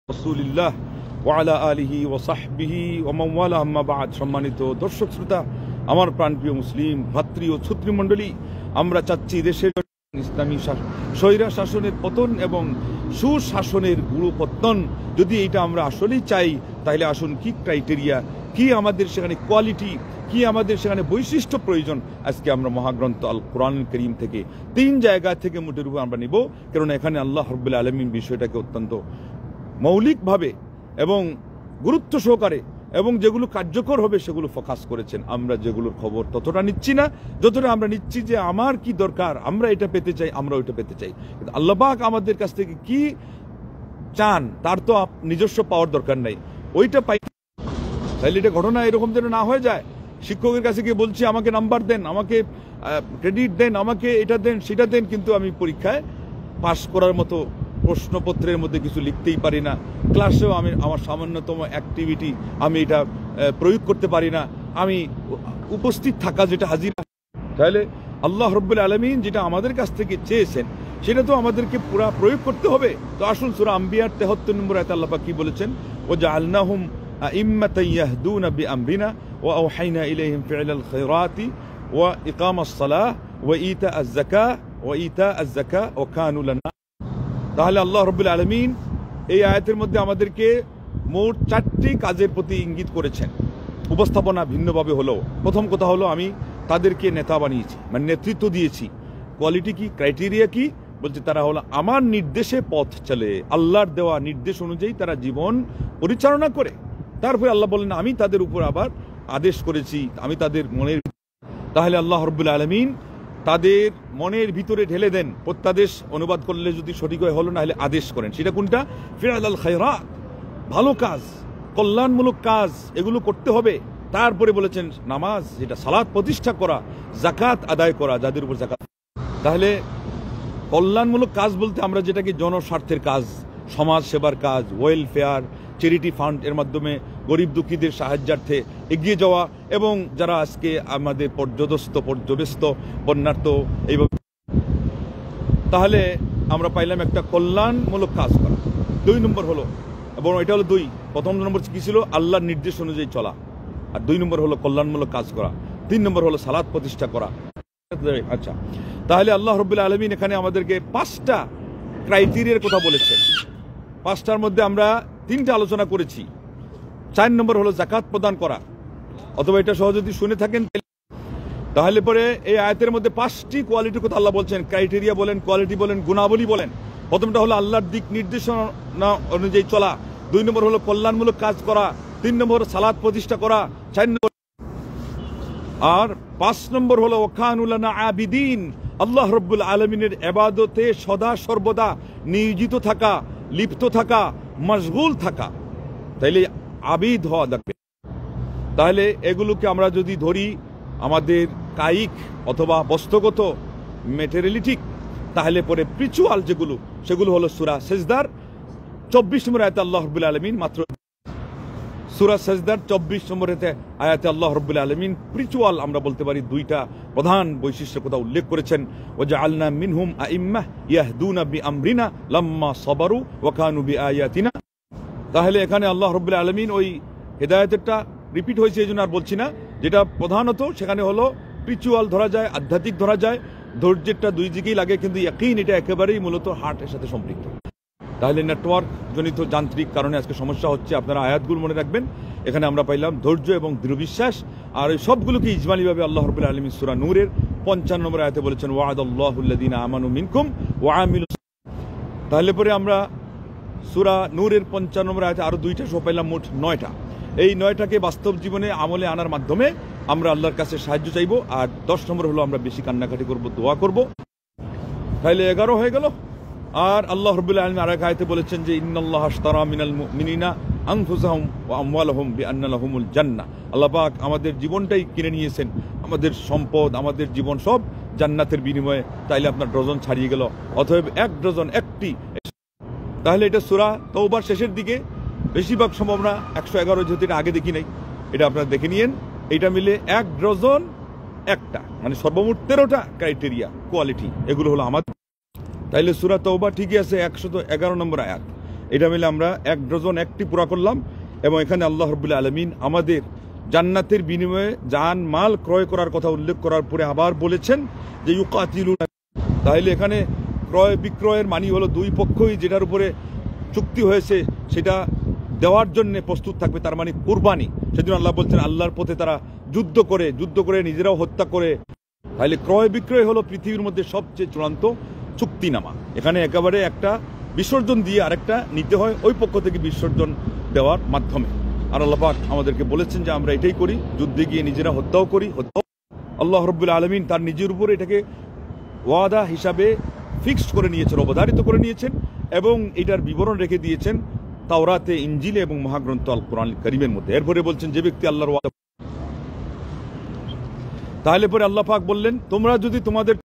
রাসূলিল্লাহ ওয়া আলা আলিহি ওয়া সাহবিহি ওয়া মান ওয়ালা আম্মা বা'দ। সম্মানিত দর্শক শ্রোতা, আমার প্রাণপ্রিয় মুসলিম ভাতৃ ও ছত্রমণ্ডলী, আমরা চাচ্ছি দেশের ইসলামী স্বৈরা শাসনের পতন এবং সুশাসনের গুরুপত্তন। যদি এটা আমরা আসলেই চাই, তাহলে আসুন কি ক্রাইটেরিয়া, কি আমাদের সেখানে কোয়ালিটি, কি আমাদের সেখানে বৈশিষ্ট্য প্রয়োজন, আজকে আমরা মহাগ্রন্থ আল কোরআনুল কারীম থেকে 3 জায়গা থেকে মোটের উপর আমরা নিব। কারণ এখানে আল্লাহ রাব্বুল আলামিন বিষয়টাকে অত্যন্ত মৌলিকভাবে এবং গুরুত্ব সহকারে এবং যেগুলো কার্যকর হবে সেগুলো ফোকাস করেছেন। আমরা যেগুলোর খবর ততটা নিচ্ছি না যতটা আমরা নিচ্ছি যে আমার কি দরকার, আমরা এটা পেতে চাই, আমরা ওইটা পেতে চাই। কিন্তু আল্লাহ পাক আমাদের কাছ থেকে কি চান তার তো নিজস্ব পাওয়ার দরকার নাই, ওইটা পাই। তাহলে এটা ঘটনা এরকম যেন না হয়ে যায়, শিক্ষকের কাছে গিয়ে বলছি আমাকে নাম্বার দেন, আমাকে ক্রেডিট দেন, আমাকে এটা দেন সেটা দেন, কিন্তু আমি পরীক্ষায় পাশ করার মতো প্রশ্নপত্রের মধ্যে কিছু লিখতেই পারি না, ক্লাসেও আমি আমার সামান্যতম অ্যাক্টিভিটি আমি এটা প্রয়োগ করতে পারি না, আমি উপস্থিত থাকা যেটা হাজিরা। তাহলে আল্লাহ রাব্বুল আলামিন যেটা আমাদের কাছ থেকে চেয়েছেন সেটা তো আমাদেরকে পুরা প্রয়োগ করতে হবে। তো আসুন সূরা আম্বিয়ার 73 নম্বর আয়াতে আল্লাহ পাক কি বলেছেন, ওয়া জাআলনাহুম আইম্মাতান ইয়াহদুনা বিআমরিনা ওয়া আওহাইনা ইলাইহিম ফি'লাল খায়রাতি ওয়া ইকামাস সালাহ ওয়া ইতাআজ যাকাহ ওয়া কানু লানা। তাহলে আল্লাহ রাব্বুল আলামিন এই আয়াতের মধ্যে আমাদেরকে মোট 4টি কাজের প্রতি ইঙ্গিত করেছেন। উপস্থাপনা ভিন্নভাবে হলো। প্রথম কথা হলো আমি তাদেরকে নেতা বানিয়েছি, মানে নেতৃত্ব দিয়েছি। কোয়ালিটি কি, ক্রাইটেরিয়া কি? বলছে তারা হলো আমার নির্দেশে পথ চলে, আল্লাহর দেওয়া নির্দেশ অনুযায়ী তারা জীবন পরিচালনা করে। তারপরে আল্লাহ বলেন আমি তাদের উপর আবার আদেশ করেছি, আমি তাদের মনের। তাহলে আল্লাহ রাব্বুল আলামিন তাদের মনের ভিতরে ঢেলে দেন, প্রত্যাদেশ অনুবাদ করলে যদি সঠিক হয় হলো, না হলে আদেশ করেন। সেটা কোনটা? ফি'লাল খায়রাত, ভালো কাজ, কল্যাণমূলক কাজ, এগুলো করতে হবে। তারপরে বলেছেন নামাজ, যেটা সালাত প্রতিষ্ঠা করা, যাকাত আদায় করা, যাদের উপর যাকাত। তাহলে কল্যাণমূলক কাজ বলতে আমরা যেটাকে জনস্বার্থের কাজ, সমাজ সেবার কাজ, ওয়েলফেয়ার, চ্যারিটি ফান্ড এর মাধ্যমে গরিব দুঃখীদের সাহায্যার্থে এগিয়ে যাওয়া, এবং যারা আজকে আমাদের পর্যবেস্ত বন্যার্থ এইভাবে। তাহলে আমরা পাইলাম একটা কল্যাণমূলক কাজ করা। 2 নম্বর হলো, এবং এটা হলো 2, প্রথম নম্বর কি ছিল? আল্লাহর নির্দেশ অনুযায়ী চলা, আর 2 নম্বর হলো কল্যাণমূলক কাজ করা, 3 নম্বর হলো সালাত প্রতিষ্ঠা করা। আচ্ছা, তাহলে আল্লাহ রাব্বুল আলামিন এখানে আমাদেরকে 5টা ক্রাইটেরিয়ার কথা বলেছেন। 5টার মধ্যে আমরা 3টা আলোচনা করেছি। 4 নম্বর হলো যাকাত প্রদান করা, অথবা এটা সহজ যদি শুনে থাকেন তাহলে পরে এই আয়াতের মধ্যে 5টি কোয়ালিটির কথা আল্লাহ বলছেন। ক্রাইটেরিয়া বলেন, কোয়ালিটি বলেন, গুণাবলী বলেন। প্রথমটা হলো আল্লাহর দিক নির্দেশনা অনুযায়ী চলা, 2 নম্বর হলো কল্যাণমূলক কাজ করা, 3 নম্বর হলো সালাত প্রতিষ্ঠা করা, 4 নম্বর আর 5 নম্বর হলো ওয়াকানু লানা আবিদিন, আল্লাহ রাব্বুল আলামিনের ইবাদতে সদা সর্বদা নিয়োজিত থাকা, লিপ্ত থাকা, মশগুল থাকা। তাইলে আবিদ হওয়া লাগবে। তাহলে এগুলোকে আমরা যদি ধরি আমাদের কায়িক অথবা বস্তুগত ম্যাটেরিয়ালিটিক, তাহলে পরে স্পিরিচুয়াল যেগুলো, সেগুলো হলো সূরা সেজদার 24 নম্বর আয়াতে আল্লাহ রাব্বুল আলামিন মাত্র সূরা সেজদার 24 নম্বর আয়াতে আল্লাহ রাব্বুল আলামিন স্পিরিচুয়াল আমরা বলতে পারি 2টা প্রধান বৈশিষ্ট্যের কথা উল্লেখ করেছেন। ওয়া জাআলনা মিনহুম আইম্মাহ ইয়াহদুনা বিআমরিনা লাম্মা সাবারু ওয়া কানু বিআয়াতিনা। তাহলে এখানে আল্লাহ রাব্বুল আলামিন ওই হেদায়েতটা রিপিট হয়েছে, এই জন্য আর বলছি না। যেটা প্রধানত সেখানে হলো স্পিরিচুয়াল ধরা যায়, আধ্যাত্মিক ধরা যায়, ধৈর্যেরটা 2 দিকেই লাগে, কিন্তু ইয়াকিন এটা একেবারেই মূলত হার্টের সাথে সম্পৃক্ত। তাহলে নেটওয়ার্ক জনিত যান্ত্রিক কারণে আজকে সমস্যা হচ্ছে। আপনারা আয়াতগুলো মনে রাখবেন। এখানে আমরা পাইলাম ধৈর্য এবং দৃঢ় বিশ্বাস, আর এই সবগুলোকে ইজমালিভাবে আল্লাহ রাব্বুল আলামিন সূরা নূরের 55 নম্বর আয়াতে বলেছেন ওয়া'দাল্লাহুল্লাযীনা আমানু মিনকুম ওয়া আমিলুস। তাহলে পরে আমরা সূরা নূরের 55 নম্বর আয়াতে আরো 2টা সহ পাইলাম, মোট 9টা। এই 9টাকে বাস্তব জীবনে আমলে আনার মাধ্যমে আমরা আল্লাহর কাছে সাহায্য চাইবো। আর 10 নম্বর হলো আমরা বেশি কান্নাকাটি করব, দোয়া করব। তাহলে 11 হয়ে গেল। আর আল্লাহ রাব্বুল আলামিন আরেক আয়াতে বলেছেন যে ইন্নাল্লাহা আশতারা মিনাল মুমিনিনা আনফুসাহুম ওয়া আমওয়ালাহুম বিআন্না লাহুমুল জান্নাহ। আল্লাহ পাক আমাদের জীবনটাই কিনে নিয়েছেন, আমাদের সম্পদ, আমাদের জীবন সব জান্নাতের বিনিময়ে। তাইলে আপনার ডজন ছাড়িয়ে গেল, অতএব 1 ডজন 1টি। তাহলে এটা সূরা তওবার শেষের দিকে, বেশিরভাগ সম্ভাবনা 111, যেহেতু এটা আগে দেখি নাই, এটা আপনারা দেখে নিয়েন। এটা মিলে 1 ডজন 1টা, মানে সর্বমোট 13টা ক্রাইটেরিয়া, কোয়ালিটি, এগুলো হলো আমাদের। তাইলে সূরা তওবা ঠিকই আছে 111 নম্বর আয়াত। এটা মিলে আমরা 1 ডজন 1টি পুরা করলাম। এবং এখানে আল্লাহ রাব্বুল আলামিন আমাদের জান্নাতের বিনিময়ে জান মাল ক্রয় করার কথা উল্লেখ করার পরে আবার বলেছেন যে ইউকাতিলুনা। তাহলে এখানে ক্রয় বিক্রয়ের মানি হলো দুই পক্ষই যেটার উপরে চুক্তি হয়েছে সেটা দেওয়ার জন্য প্রস্তুত থাকবে, তার মানে কুরবানি। সেজন্য আল্লাহ বলছেন আল্লাহর পথে তারা যুদ্ধ করে নিজেরাও হত্যা করে। তাহলে ক্রয় বিক্রয় হলো পৃথিবীর মধ্যে সবচেয়ে চূড়ান্ত চুক্তিনামা। এখানে একেবারে একটা বিসর্জন দিয়ে আরেকটা নিতে হয় ওই পক্ষ থেকে বিসর্জন দেওয়ার মাধ্যমে। আর আল্লাহ পাক আমাদেরকে বলেছেন যে আমরা এটাই করি, যুদ্ধে গিয়ে নিজেরা হত্যাও করি। আল্লাহ রাব্বুল আলামিন তার নিজের উপরে এটাকে ওয়াদা হিসাবে ফিক্সড করে নিয়েছেন, অবধারিত করে নিয়েছেন এবং এটার বিবরণ রেখে দিয়েছেন তাওরাতে, ইনজিলে এবং মহাগ্রন্থ আল কোরআন কারীমের মধ্যে। এরপরে বলছেন যে ব্যক্তি আল্লাহর ওয়াদা, তাহলে পরে আল্লাহ পাক বললেন তোমরা যদি তোমাদের